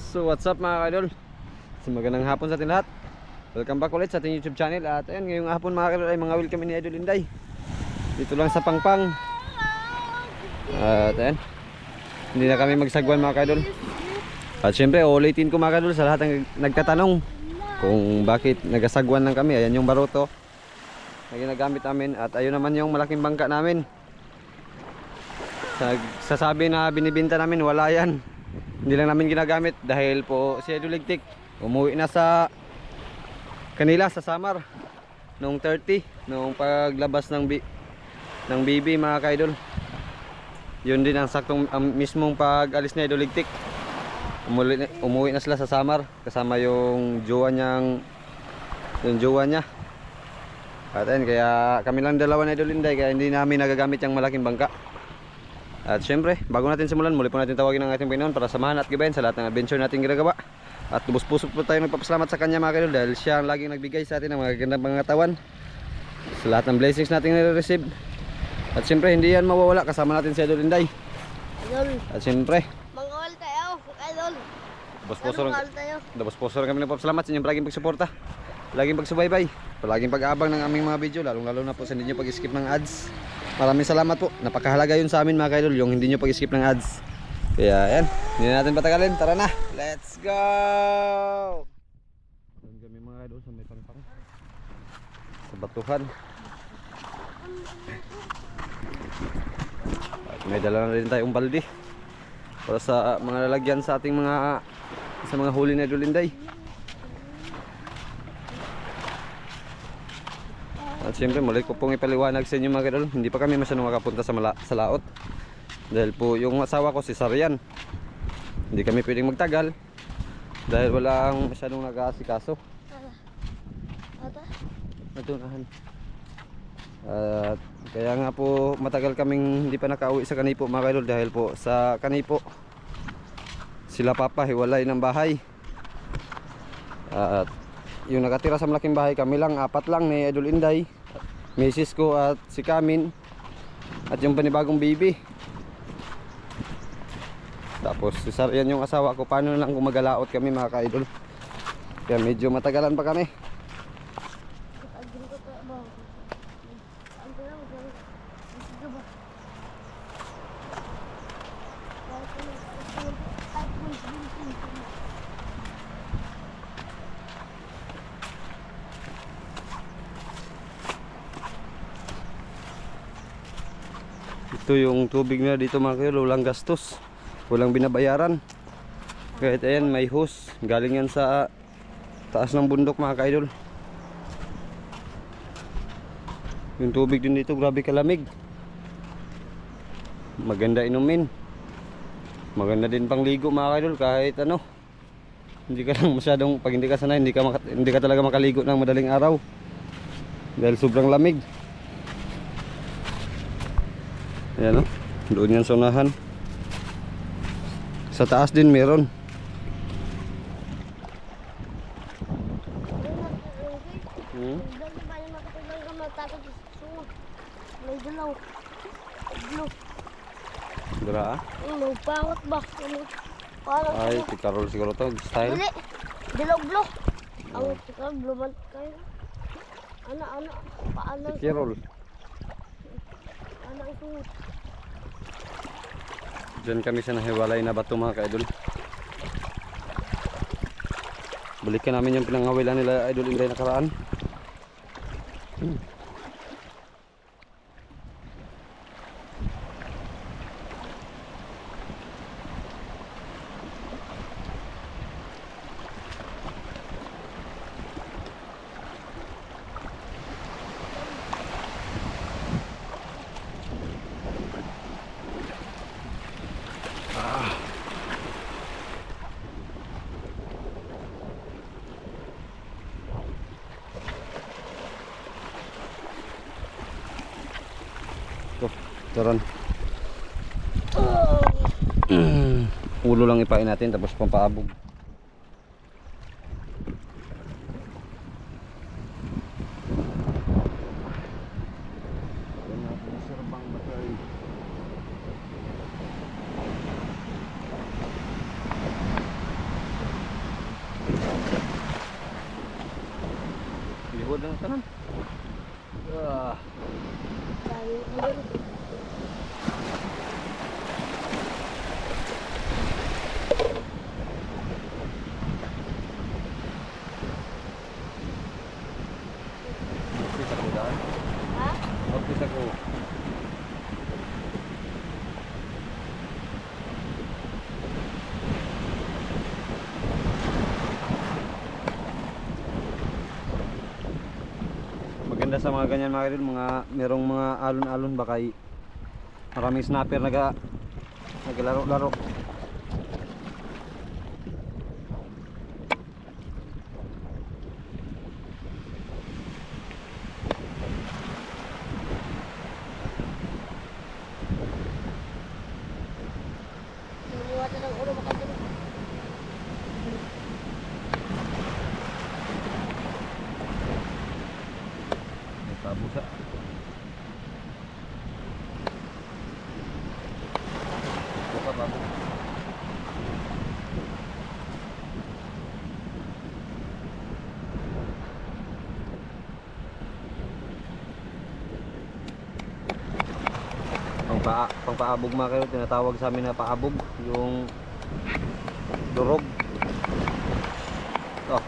So what's up mga idol? So magandang hapon sa ating lahat. Welcome back ulit sa ating YouTube channel. At ayun, ngayong hapon mga idol ay mga welcome ni Idol Inday. Dito lang sa Pangpang. At ayun, hindi na kami magsagwan mga idol. At syempre ulitin ko mga idol sa lahat ng nagtatanong kung bakit nagasagwan lang kami. Ayan yung baruto na ginagamit namin. At ayun naman yung malaking bangka namin. Sasabi na binibinta namin, wala yan. Hindi lang namin ginagamit dahil po si Idol Ligtik umuwi na sa kanila sa Samar noong 30, noong paglabas ng BB mga kaidol. Yun din ang saktong mismong pag-alis ni Idol Ligtik. Umuwi na sila sa Samar kasama yung jowa niya. At ayun, kaya kami lang dalawa na Idol Inday, kaya hindi namin nagagamit yung malaking bangka. At syempre, bago natin simulan, muli po natin tawagin ang ating Panginoon para samahan at gabayan sa lahat ng adventure natin ginagawa. At lubos-puso po tayo nagpapasalamat sa Kanya mga kaidol dahil Siya ang laging nagbigay sa atin ng mga gandang pangatawan, sa lahat ng blessings natin nare-receive. At syempre, hindi yan mawawala, kasama natin si Idol Inday. At syempre, Mangawal tayo, idol. Labos-puso kami nagpapasalamat sa inyong palaging pagsuporta, palaging pagsubaybay, palaging pag-aabang ng aming mga video, lalong-lalo na po sa hindi nyo pag-skip ng ads. Maraming salamat po. Napakahalaga yun sa amin mga kaidol, yung hindi nyo pag-skip ng ads. Kaya yan, hindi na natin patagalin. Tara na, let's go! Doon kami mga kaidol sa may Pangpang, sa batuhan. At may dala na rin tayong balde para sa mga lalagyan sa ating mga huli na Idol Inday. At siyempre muli ko pong ipaliwanag sa inyo mga kaidol, hindi pa kami masyadong makapunta sa laot dahil po yung asawa ko si Sarian. Hindi kami pwedeng magtagal dahil walang masyadong nag-aasikaso. Natunahan. At kaya nga po matagal kaming hindi pa nakauwi sa Kanipo mga kaidol dahil po sa Kanipo sila papa hiwalay ng bahay. At yung nakatira sa malaking bahay kami lang, apat lang ni Idol Inday, misis ko at si Kamin, at yung panibagong baby. Tapos si Sarian yung asawa ko. Paano na lang kung magalaot kami mga kaidol, kaya medyo matagalan pa kami. Ito yung tubig na dito mga kaidol, walang gastos, walang binabayaran. Kahit ayan may hose, galing yan sa taas ng bundok mga kaidol. Yung tubig din dito grabe kalamig, maganda inumin, maganda din pang ligo mga kaidol. Kahit ano, hindi ka lang masyadong, pag hindi ka sanay, hindi ka talaga makaligo ng madaling araw dahil sobrang lamig. Ayan o, doon yan sa unahan. Sa taas din meron. Dura ah? May pangot ba? Ay, tikarol siguro to, style. Dili, dilaw-blo. Ang tikarol man kayo. Ano, paano? Tikirol. Ano ito? Diyan kami sa nahiwalay na bato mga kaidol. Balikan namin yung pinangawilan nila Idol Inday nakaraan. Taran. Ulo lang ipain natin tapos pampaabog. Sulod ang tanan. Ah, Dami mga idol. bisa ko daan. Ha? Bisa ko. Maganda sa mga ganyan mga idol, merong mga alon-alon baka maraming snapper naglaro-laro. Naniwata ng ulo mga idol. Tabusa. Buka babu. Pangpaabog mga kayo, tinatawag sa amin na paabog, yung durog. Oh.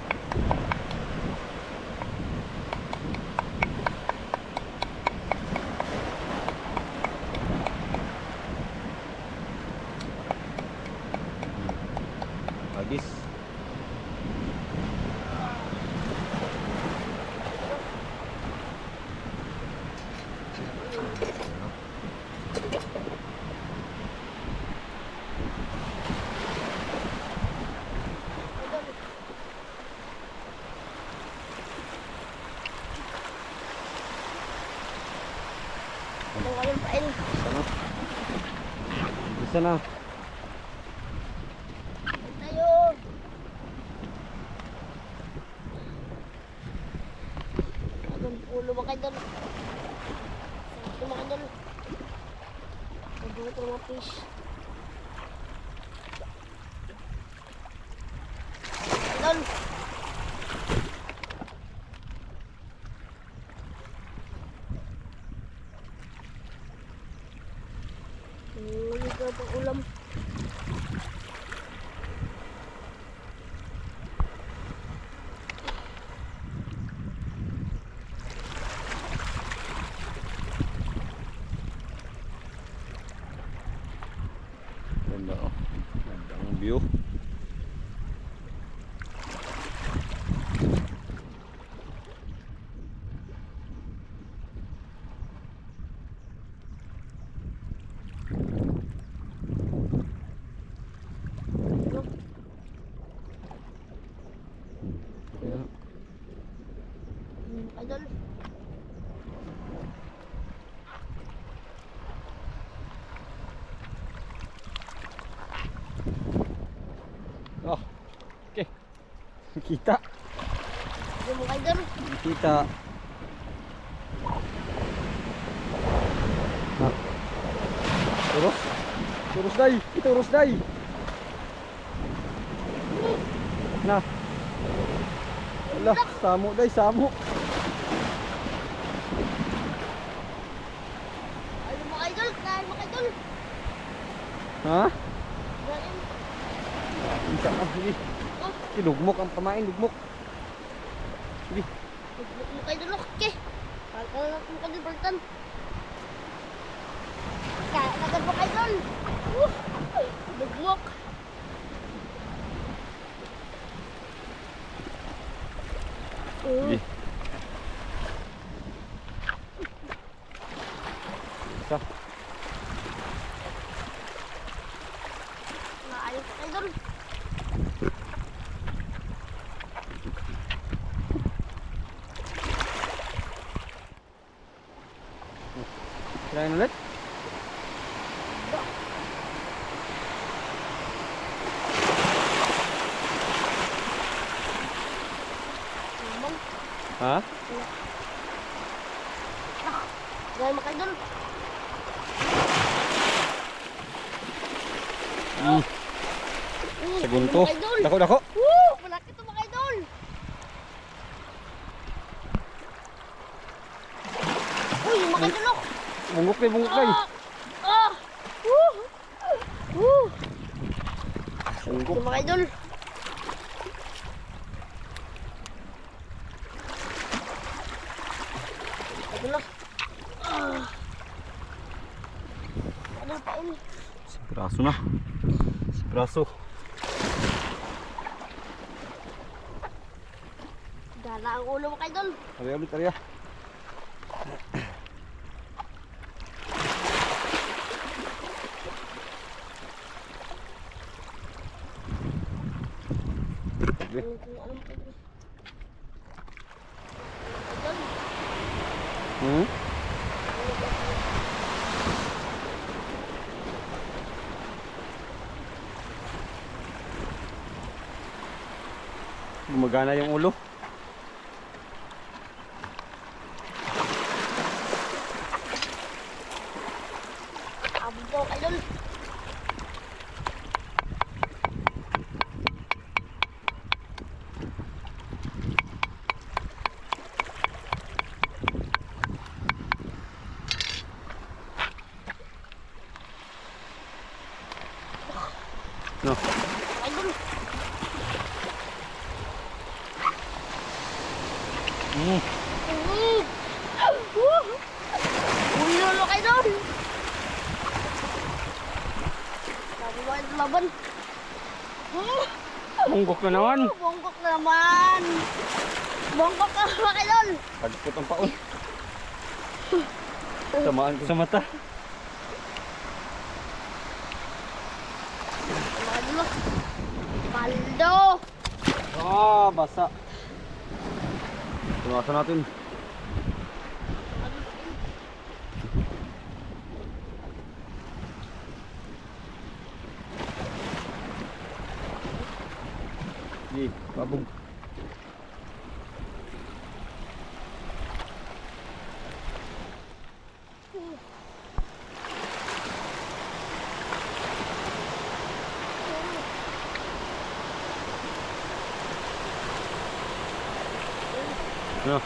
Agis. Ang kalon pa in. Sana. Bisa na. Tayo. Ang ulo mga idol. Ito mga idol. Mabuto mga fish. Idol. Huli ko itong ulam. Ganda oh. Ganda ang view. Ayan. Idol. Oh. Okay. Kita. Ito mga idol. Kita. Nah. Terus. Terus day. Terus day. Nah. Alah, samuk day, samuk. Ayun mga idol. Kain mga idol. Ha? Kain. Bisa ah, sige. Oh, Lugmok ang pamain, lugmok. Sige. mga idol. Okay. Pagkalan natin mga idol. Baltan. Kain agad mga idol. Bugmok. Sige. Isa. Ayos mga idol. Tirahin ulit. Naman. Ha? Gaya mga idol. Segunto. Mga idol. Dako, dako. Woo! Malaki ito mga idol. pa, bungkok kay. Ah! Woo! Woo! Bungkok. Ito mga idol. Ito na. Ah! Ano pa ini? Piraso na. Piraso. Gala ang ulo mga idol. Ariya ulit, ariya. Ano mga idol? Idol. Hmm? Gumagana yung ulo. Abot po mga idol. No. Idol. Hmm. Ulo mga idol. Sabi mo ito laban. Bungkok na naman. Bongkok na naman. Bongkok na mga idol. Pagput ang paon. Samaan ko sa mata. Mga idol. Paldo. Ah, basa. Tumasan natin. Di, babog. No.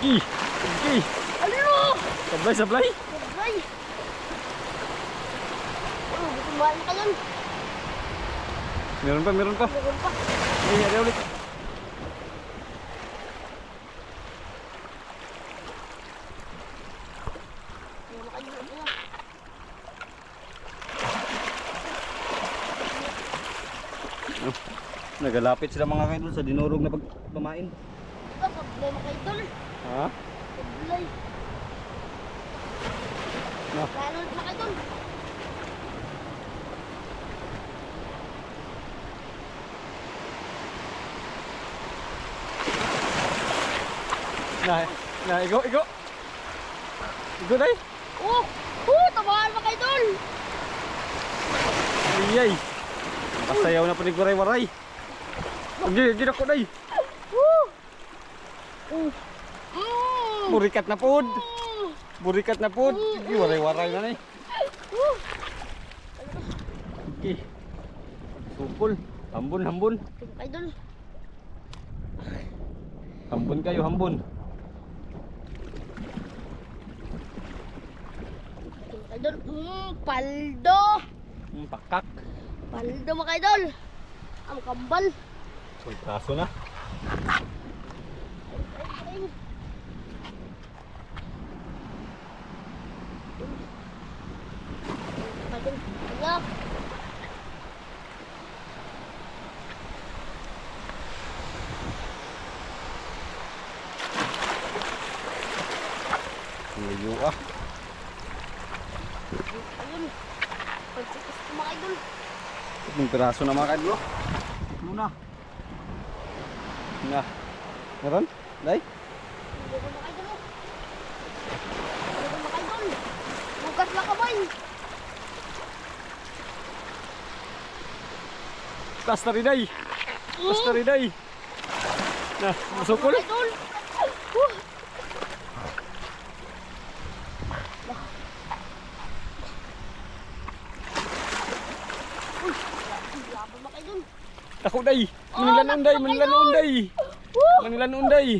Ih, ih. Ano? Sablay, sablay. Sabay. Gusto ba na kayo? Meron pa, meron pa. Meron pa. Ini ada ulit. Meron kayo. Ano? Nagalapit sila mga kaidol sa dinurog na pagpamain. Ito, sablay mga idol. Ha? Sablay. No. Lalo mga idol. Nah, igo, igo. Igo dai. Tabahan mga idol. Iyay. Makasayaw na panig waray-waray. Gid ako dai. Burikat na pod. Burikat na pod. Gi waray-waray na ni. Ih. Sukul. Hambun, hambun. Ito mga idol. Hambun kayo, hambun. Ito mga idol. Paldo. Pakak. Paldo mga idol. Ang kambal. May praso na. Idol. Ayak. Ngayo ah. Ayun. Pagsikis ko mga idol. May piraso na mga kaidol. Muna. Na. Meron? Dai? Hindi ko mga idol. Hindi ko mga idol. Bukas lang kamay. Tas na rin ay. Tas na rin ay. Na, masukol. Mga idol. Laban mga idol. Tako day. Manilan unday, manilan unday. Manilan unday.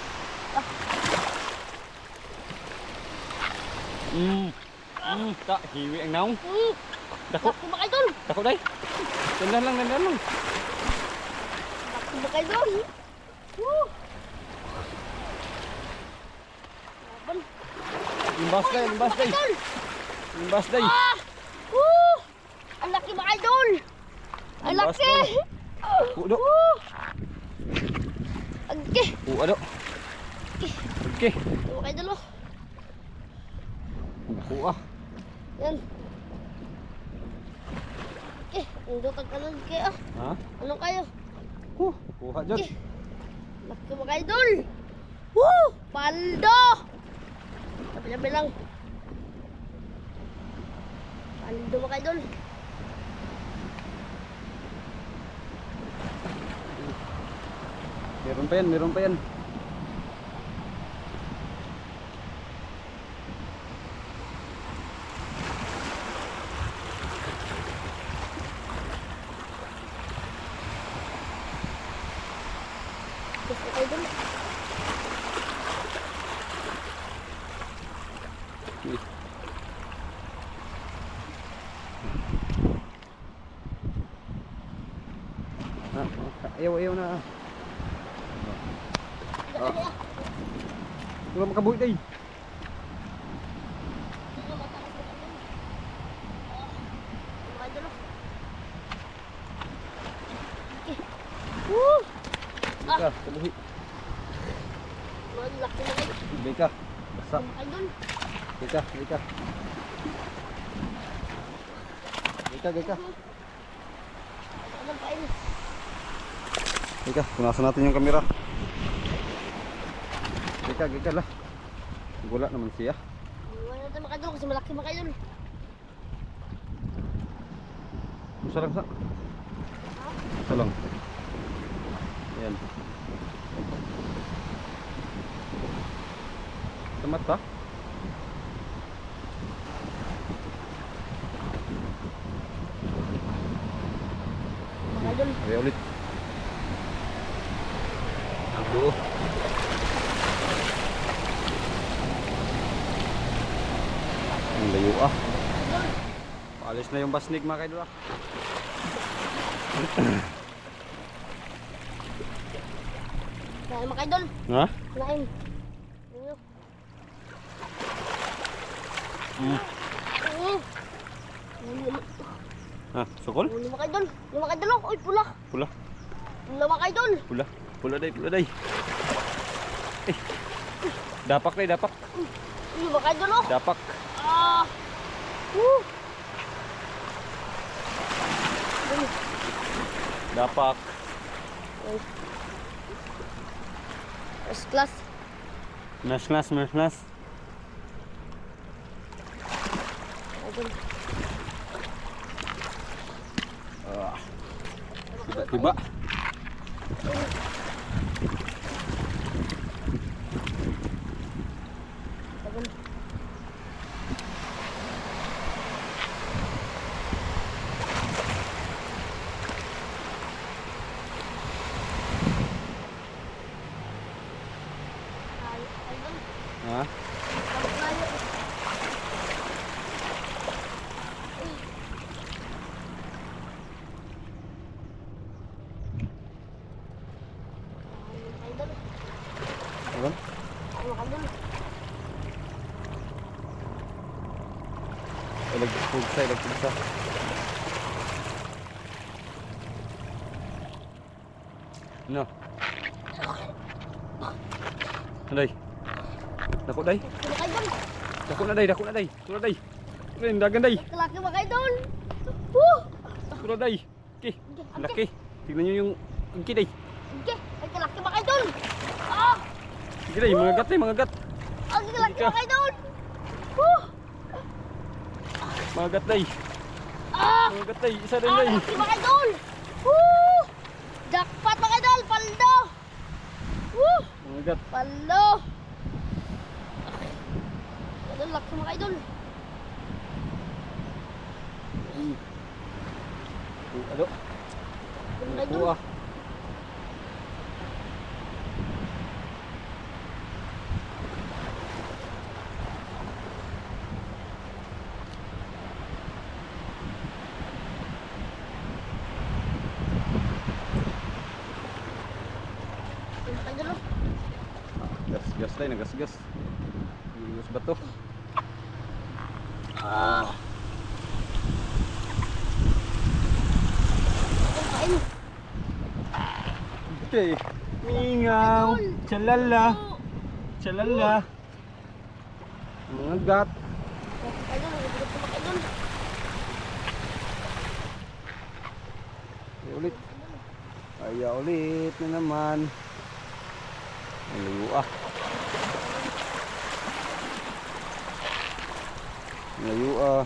Ta, hiwi ang naong. Dako, Laki mga idol. dako day. Dandan lang, dandan lang. Laki mga idol. Woo! Laban. Limbas day, limbas day. Idol. Limbas day. Ah! Woo! Ang laki mga idol. Ang Limbas laki. day. Udo. Woo! Okay. Ado. Okay. Mga idol oh. Kuha. Yan. Okay. Hindi ka kanan kayo. Ha? Ano kayo? Kuha dyan. Okay. Laki mga idol. Woo! Paldo. Sabi lang. Paldo mga idol. Meron pa yan, meron pa yan. Gusto kayo dun. Ayaw na. Wala makabuhi day. Mga idol oh. Okay. Woo! Ika, kabuhi. Mga laki mga idol. Ika, basa. Mga idol. Ika. Ika. Ano pa yun? Ika, punasan natin yung kamera. Ika lah. Gula naman siya. Iwan natin mga idol kasi malaki mga idol. Isa lang sa. Isa lang. Ayan. Tamat ha? Mga idol. Ayan ulit. Aduh. Ang layo ah. Paalis na yung basnig mga kaidol ah. Kaya mga idol. Ha? Lain. Ano? Ha? Sukol? Ulo mga idol. Ulo mga idol. Uy, pula. Pula. Pula mga idol. Pula day. Eh. Dapak day, dapak. Ulo mga idol. Dapak. Ah. Woo. Dapak. First class. Mas. Idol. Tiba. Idol. Idol. Ha? Layo. Idol. Ayan. Mga idol. Ilagpugsa. No. Anday. Dako day. Mga idol. Dako na day. Tula day. Dagan day. Laki mga idol. Woo. Tula day. Okay. Laki. Tingnan nyo yung angki day. Okay, ang laki mga idol. Ah, Sige day, mga gat day, mga gat. ang laki mga idol. Woo. Mga gat day. Ah, Mga gat day. Isa din ang day. laki mga idol. Woo. Jackpot mga idol, paldo. Woo, Mga gat. paldo. Idol, laki mga idol. Ado. Mga idol. Kuha. Tay, nagasgas. Iwas ba to? Ah. Kain. Okay. Mingaw. Chalala. Chalala. Mga gat. Idol, mabigat na mga idol. Ay, ulit. Ay, ulit na naman. Ang layo ah. Ang layo ah.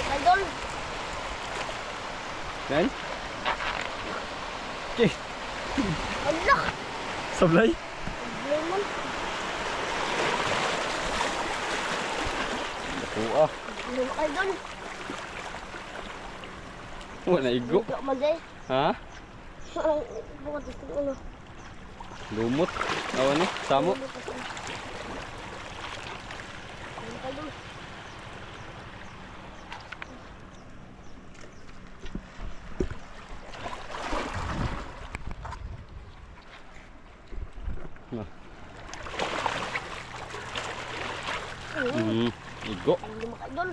Idol. Yan? Okay. Allah. Sablay. Lemon. Ako ah. Mga idol. Wala igo. Buka man day. Ha? Buka dito ano. Lumot. Awan ni. Samo. Mga idol. Nah. Igo. Ang lima ka idol.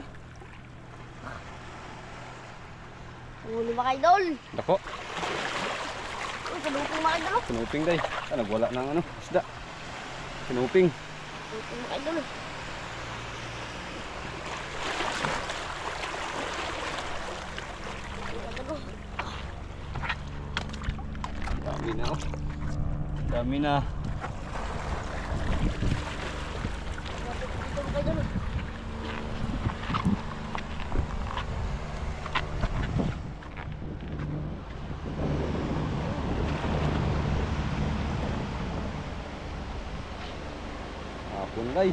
Ang lima ka idol. Dako. Uy, kaluping mga idol. Sinuping day. Ah, nagwala ng ano. Isda. Sinuping. Kaluping mga idol. Dami na oh. Dami na. Dito mga idol. Hapon day.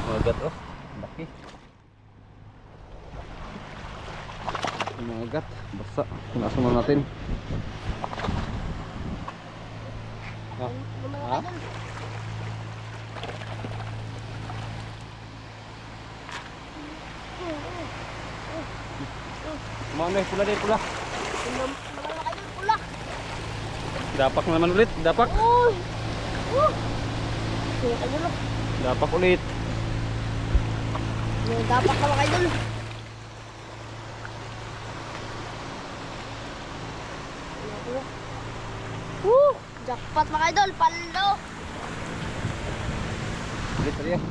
Magat oh. Laki. Magat. Basa. Pinasunan natin. Ah. Ha? Mana pula deh pula. Pula. Dapak naman ulit. Dapak. Uy. Kaya ka dulu. Dapak ulit. May dapat ka mga idol. Jackpot mga idol. Palo. Ulit tadi ya.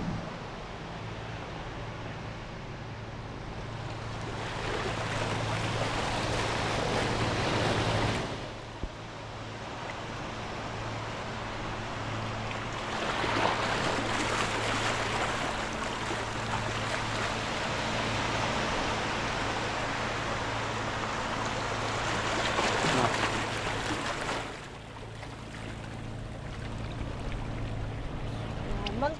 Naman.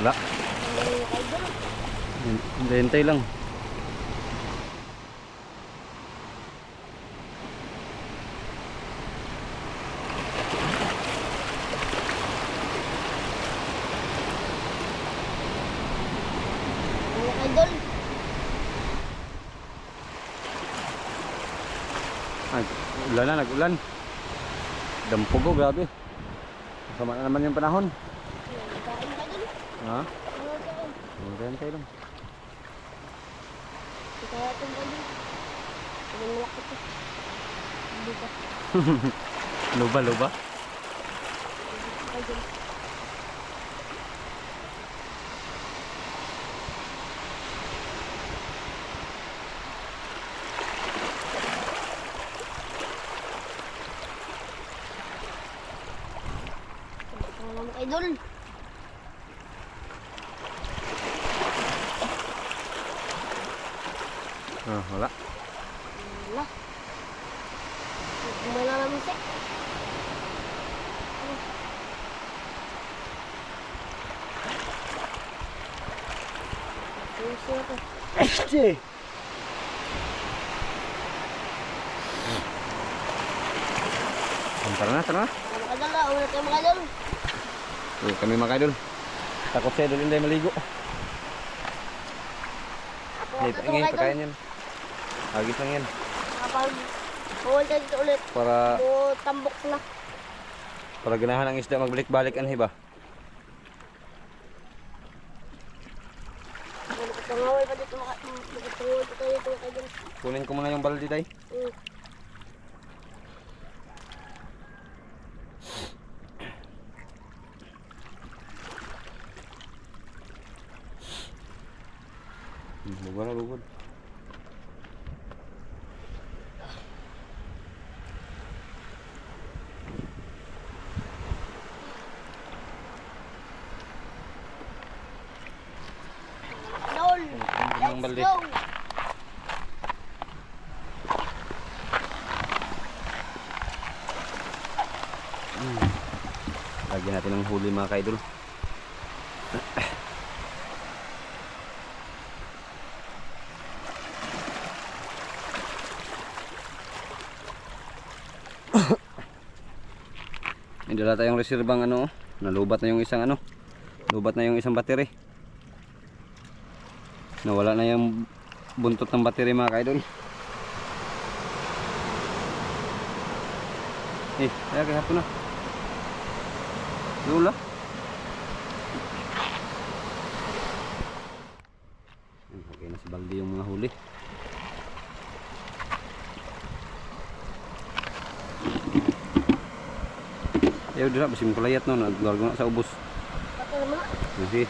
Wala. Mga idol. Hintay lang. Mga idol. Ulan na, nag-ulan. Dampugo, grabe. Masama na naman yung panahon. Kain mga idol. Ha? Mga kain. Hintay lang. Kaya ito mga idol. Ang malaki ito. Dito. Luba, luba. Mga idol. Mga idol. Ah, wala. Wala. Wala naman siya. Susi ako. Este! Tara na, tara na. Makadala, ulit kayo makadala. Kami mga idol. Takot si Idol Inday maligo. Ingay, pagkain yan. Agis lang yan. Kapag huwag tayo dito ulit. Para Tambok na. ganahan ang isda magbalik-balik ang hiba. Pangaway pa dito makatungaway pa tayo dito makadala. Kunin ko muna yung baldi tay. Lugod na lugod. Lol! Ang balde. Let's go! Lagyan natin ng huli mga kaidol. May dala tayong reserbang ano, nalubat na yung isang ano, lubat na yung isang battery. Nawala na yung buntot ng battery mga kaidol. Kaya hapon na. Lula. Okay na si Baldi yung mga huli. Ayaw dira, basim kulayat no, naglargo na sa ubos. Patay naman na. Kasi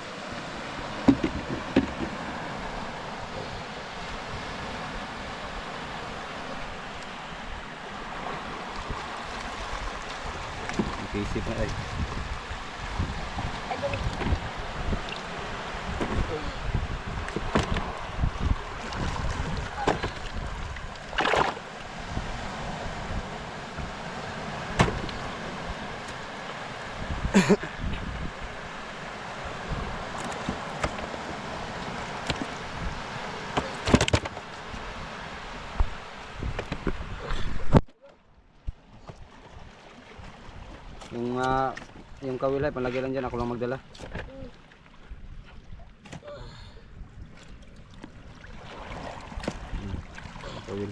isip na ay. Yung kawil ay panlagay lang dyan, ako lang magdala. Kawil.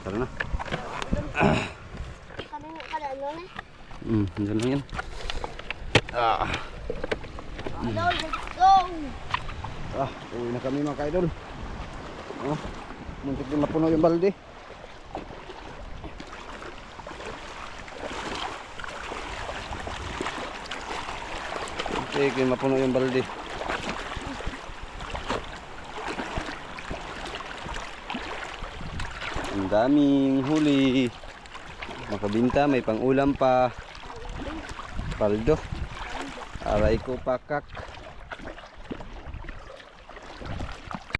Tara na. Kami kada ano na. Dyan lang yan. Lol, let's go! Uwi na kami mga kaidol. Muntik din mapuno yung balde. Sige, mapuno yung balde. Ang daming huli. Makabinta, may pang-ulam pa. Paldo. Aray ko pakak.